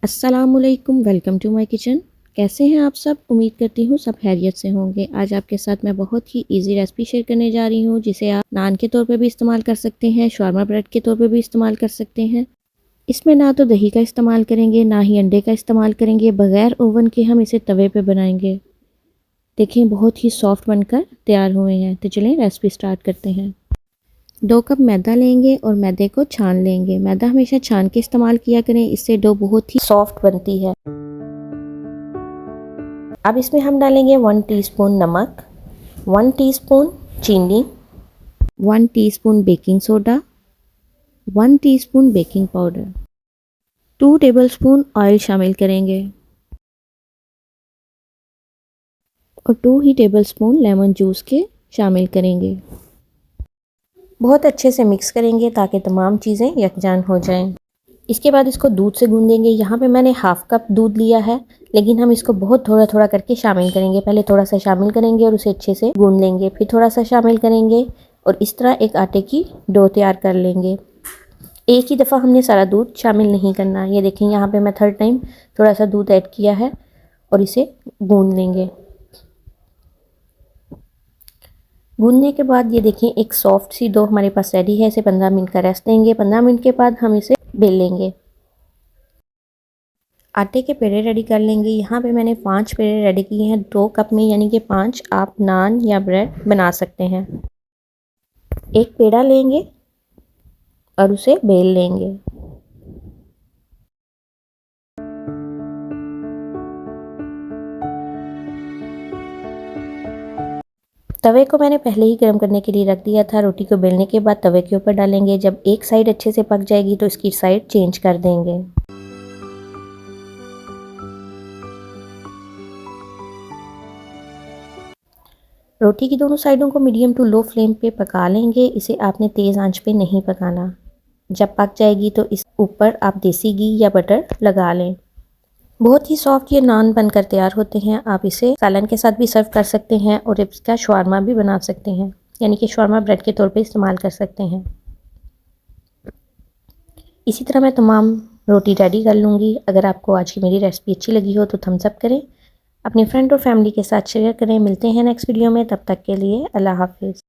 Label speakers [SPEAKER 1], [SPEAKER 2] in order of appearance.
[SPEAKER 1] अस्सलामुअलैकुम, welcome to my kitchen. कैसे हैं आप सब? उम्मीद करती हूँ सब खैरियत से होंगे। आज आपके साथ मैं बहुत ही इजी रेसिपी शेयर करने जा रही हूँ, जिसे आप नान के तौर पे भी इस्तेमाल कर सकते हैं, शवारमा ब्रेड के तौर पे भी इस्तेमाल कर सकते हैं। इसमें ना तो दही का इस्तेमाल करेंगे, ना ही अंडे का इस्तेमाल करेंगे। बगैर ओवन के हम इसे तवे पे बनाएंगे। देखें, बहुत ही सॉफ्ट बनकर तैयार हुए हैं। तो चलें रेसिपी स्टार्ट करते हैं। 2 कप मैदा लेंगे और मैदे को छान लेंगे। मैदा हमेशा छान के इस्तेमाल किया करें, इससे डो बहुत ही सॉफ्ट बनती है। अब इसमें हम डालेंगे 1 टीस्पून नमक, 1 टीस्पून चीनी, 1 teaspoon baking soda, 1 teaspoon baking powder, 2 tablespoon oil शामिल करेंगे और 2 ही टेबलस्पून लेमन जूस के शामिल करेंगे। बहुत अच्छे से मिक्स करेंगे ताकि तमाम चीज़ें यकजान हो जाएं। इसके बाद इसको दूध से गूंदेंगे। यहाँ पे मैंने हाफ कप दूध लिया है, लेकिन हम इसको बहुत थोड़ा थोड़ा करके शामिल करेंगे। पहले थोड़ा सा शामिल करेंगे और उसे अच्छे से गूंद लेंगे, फिर थोड़ा सा शामिल करेंगे और इस तरह एक आटे की डो तैयार कर लेंगे। एक ही दफ़ा हमने सारा दूध शामिल नहीं करना। ये देखें, यहाँ पे मैं थर्ड टाइम थोड़ा सा दूध ऐड किया है और इसे गूंद लेंगे। गूंदने के बाद ये देखें, एक सॉफ्ट सी डो हमारे पास रेडी है। इसे 15 मिनट का रेस्ट देंगे। 15 मिनट के बाद हम इसे बेल लेंगे। आटे के पेड़े रेडी कर लेंगे। यहाँ पे मैंने 5 पेड़े रेडी किए हैं 2 कप में, यानी कि 5 आप नान या ब्रेड बना सकते हैं। एक पेड़ा लेंगे और उसे बेल लेंगे। तवे को मैंने पहले ही गर्म करने के लिए रख दिया था। रोटी को बेलने के बाद तवे के ऊपर डालेंगे। जब एक साइड अच्छे से पक जाएगी तो इसकी साइड चेंज कर देंगे। रोटी की दोनों साइडों को मीडियम टू लो फ्लेम पे पका लेंगे। इसे आपने तेज़ आंच पे नहीं पकाना। जब पक जाएगी तो इस ऊपर आप देसी घी या बटर लगा लें। बहुत ही सॉफ्ट ये नान बनकर तैयार होते हैं। आप इसे सालन के साथ भी सर्व कर सकते हैं और इसका शवारमा भी बना सकते हैं, यानी कि शवारमा ब्रेड के तौर पे इस्तेमाल कर सकते हैं। इसी तरह मैं तमाम रोटी रेडी कर लूँगी। अगर आपको आज की मेरी रेसिपी अच्छी लगी हो तो थम्स अप करें, अपने फ्रेंड और फैमिली के साथ शेयर करें। मिलते हैं नेक्स्ट वीडियो में, तब तक के लिए अल्लाह हाफिज़।